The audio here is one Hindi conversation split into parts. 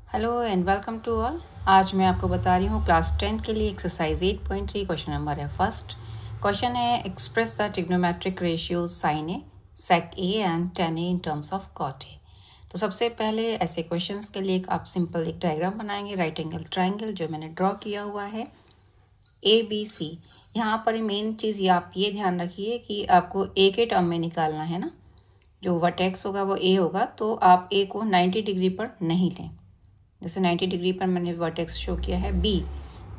Hello and welcome to all. आज मैं आपको बता रही हूँ क्लास 10th के लिए एक्सरसाइज 8.3 क्वेश्चन नंबर है। फर्स्ट क्वेश्चन है express the trigonometric ratio sine A sec A and tan A in terms of cot A. तो सबसे पहले ऐसे क्वेश्चंस के लिए आप सिंपल एक डायग्राम बनाएंगे, राइट एंगल ट्राइंगल जो मैंने ड्रॉ किया हुआ है ए बी सी। यहाँ पर मेन चीज़ आप ये ध्यान रखिए कि आपको ए के टर्म में निकालना है ना, जो वर्टेक्स होगा वो ए होगा, तो आप ए को 90 डिग्री पर नहीं लें। जैसे 90 डिग्री पर मैंने वर्टेक्स शो किया है बी,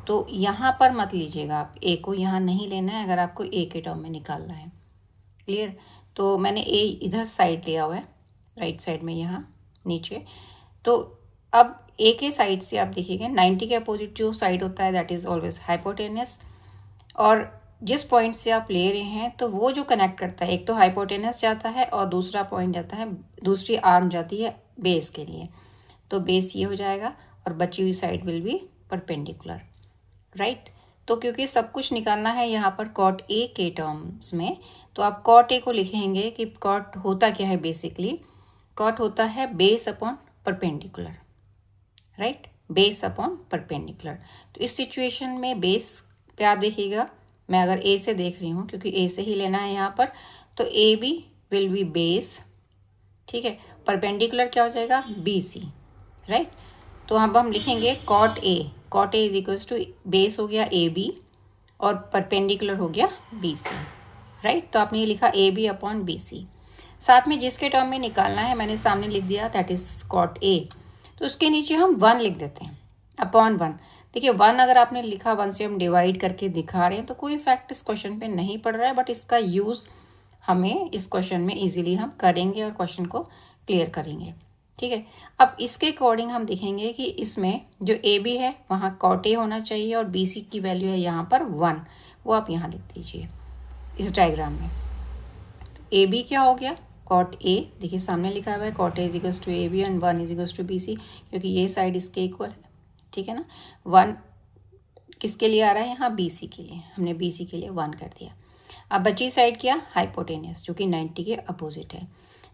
तो यहाँ पर मत लीजिएगा, आप ए को यहाँ नहीं लेना है अगर आपको ए के टर्म में निकालना है। क्लियर? तो मैंने ए इधर साइड लिया हुआ है, राइट साइड में यहाँ नीचे। तो अब ए के साइड से आप देखिएगा 90 के अपोजिट जो साइड होता है दैट इज ऑलवेज हाइपोटेनस, और जिस पॉइंट से आप ले रहे हैं तो वो जो कनेक्ट करता है, एक तो हाइपोटेनस जाता है और दूसरा पॉइंट जाता है, दूसरी आर्म जाती है बेस के लिए। तो बेस ये हो जाएगा और बची हुई side will be perpendicular, right. तो क्योंकि सब कुछ निकालना है यहाँ पर कॉट ए के टर्म्स में, तो आप कॉट ए को लिखेंगे कि कॉट होता क्या है। बेसिकली कॉट होता है base upon perpendicular, right, base upon perpendicular. तो इस सिचुएशन में बेस पे आप देखिएगा, मैं अगर ए से देख रही हूँ क्योंकि ए से ही लेना है यहाँ पर, तो A B will be base, ठीक है। परपेंडिकुलर क्या हो जाएगा, बी सी, राइट। तो अब हम लिखेंगे cot A is equals to base हो गया ए बी और परपेंडिकुलर हो गया बी सी, राइट। तो आपने ये लिखा A B upon B C. साथ में जिसके टर्म में निकालना है मैंने सामने लिख दिया दैट इज कॉट ए, तो उसके नीचे हम 1 लिख देते हैं अपॉन 1। देखिए 1 अगर आपने लिखा, 1 से हम डिवाइड करके दिखा रहे हैं तो कोई इफेक्ट इस क्वेश्चन पे नहीं पड़ रहा है, बट इसका यूज़ हमें इस क्वेश्चन में इजीली हम करेंगे और क्वेश्चन को क्लियर करेंगे, ठीक है। अब इसके अकॉर्डिंग हम देखेंगे कि इसमें जो ए बी है वहाँ कॉट ए होना चाहिए और बी सी की वैल्यू है यहाँ पर 1, वो आप यहाँ लिख दीजिए इस डायग्राम में। तो ए बी क्या हो गया, कॉट ए, देखिए सामने लिखा हुआ है cot A is equals to A B and 1 is equals to B C, क्योंकि ये साइड इसके इक्वल है, ठीक है ना। 1 किसके लिए आ रहा है यहाँ, बी सी के लिए, हमने बी सी के लिए 1 कर दिया। अब बची साइड क्या, हाइपोटेनियस, जो कि 90 के अपोजिट है।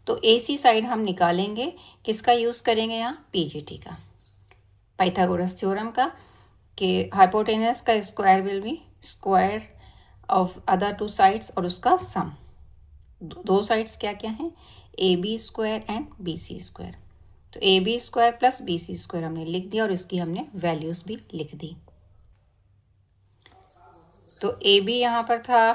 तो ए सी साइड हम निकालेंगे, किसका यूज़ करेंगे यहाँ, पीजीटी का, पाइथागोरस थ्योरम का, कि हाइपोटेनस का square will be square of other 2 sides और उसका सम। दो साइड्स क्या क्या हैं, A B square and B C square. तो A B square plus B C square हमने लिख दिया और इसकी हमने वैल्यूज भी लिख दी। तो ए बी यहाँ पर था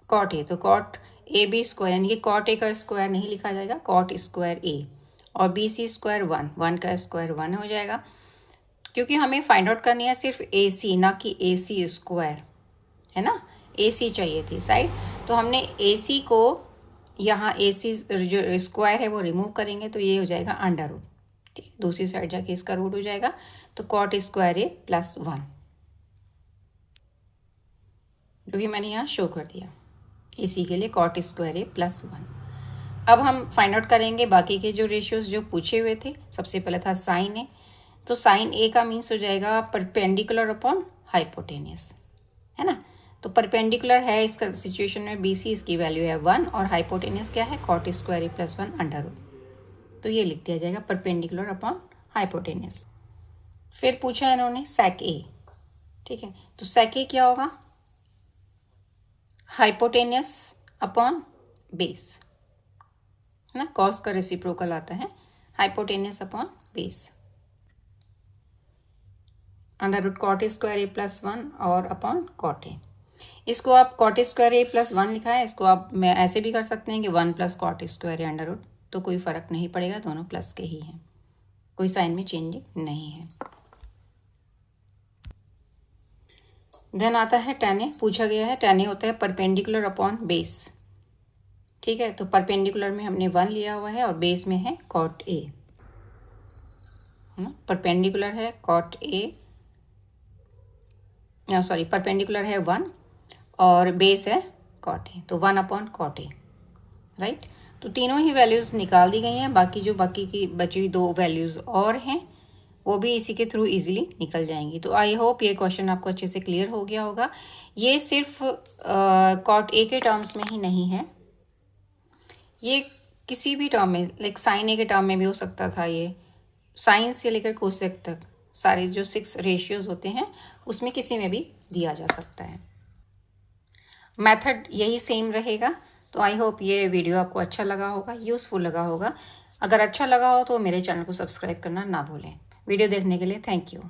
कॉट ए, तो कॉट ए बी स्क्वायर, यानी कि कॉट ए का स्क्वायर नहीं लिखा जाएगा, कॉट स्क्वायर ए, और बी सी स्क्वायर 1 का स्क्वायर 1 हो जाएगा, क्योंकि हमें फाइंड आउट करनी है सिर्फ ए सी, ना कि ए सी स्क्वायर, है ना। ए सी चाहिए थी साइड, तो हमने ए सी को यहाँ ए सी जो स्क्वायर है वो रिमूव करेंगे, तो ये हो जाएगा अंडर रूट, ठीक है। दूसरी साइड जाके इसका रूट हो जाएगा, तो कॉट स्क्वायर ए प्लस 1, जो कि मैंने यहाँ शो कर दिया, इसी के लिए कॉट स्क्वायर ए प्लस 1। अब हम फाइंड आउट करेंगे बाकी के जो रेशियोज जो पूछे हुए थे। सबसे पहले था साइन ए, तो साइन ए का मीन्स हो जाएगा परपेंडिकुलर अपॉन हाइपोटेनियस, है ना। तो परपेंडिकुलर है इस सिचुएशन में बी सी, इसकी वैल्यू है 1, और हाइपोटेनियस क्या है, cot square A plus 1 under root, तो ये लिख दिया जाएगा परपेंडिकुलर अपॉन हाइपोटेनियस। फिर पूछा है इन्होंने सेक ए, ठीक है। तो सेक ए क्या होगा, हाइपोटेनियस अपॉन बेस, है ना, कॉस का रेसिप्रोकल आता है, hypotenuse upon base, under root cot square A plus 1 और अपॉन कॉट ए। इसको आप कॉट स्क्वायर ए प्लस 1 लिखा है, इसको आप मैं ऐसे भी कर सकते हैं कि 1 plus cot square A under root, तो कोई फर्क नहीं पड़ेगा, दोनों प्लस के ही हैं, कोई साइन में चेंजिंग नहीं है। देन आता है टेन ए, पूछा गया है टेन ए होता है परपेंडिकुलर अपॉन बेस, ठीक है। तो परपेंडिकुलर में हमने 1 लिया हुआ है और बेस में है कॉट ए, है ना। परपेंडिकुलर है कॉट ए, सॉरी परपेंडिकुलर है 1 और बेस है कॉट ए, तो 1 अपॉन कॉट ए, राइट। तो तीनों ही वैल्यूज निकाल दी गई हैं, बाकी की बची हुई 2 वैल्यूज और हैं, वो भी इसी के थ्रू इजीली निकल जाएंगी। तो आई होप ये क्वेश्चन आपको अच्छे से क्लियर हो गया होगा। ये सिर्फ कॉट ए के टर्म्स में ही नहीं है, ये किसी भी टर्म में, लाइक साइन ए के टर्म में भी हो सकता था, ये साइन से लेकर कोसेक तक सारे जो 6 रेशियोज होते हैं उसमें किसी में भी दिया जा सकता है। मेथड यही सेम रहेगा। तो आई होप ये वीडियो आपको अच्छा लगा होगा, यूज़फुल लगा होगा। अगर अच्छा लगा हो तो मेरे चैनल को सब्सक्राइब करना ना भूलें। वीडियो देखने के लिए थैंक यू।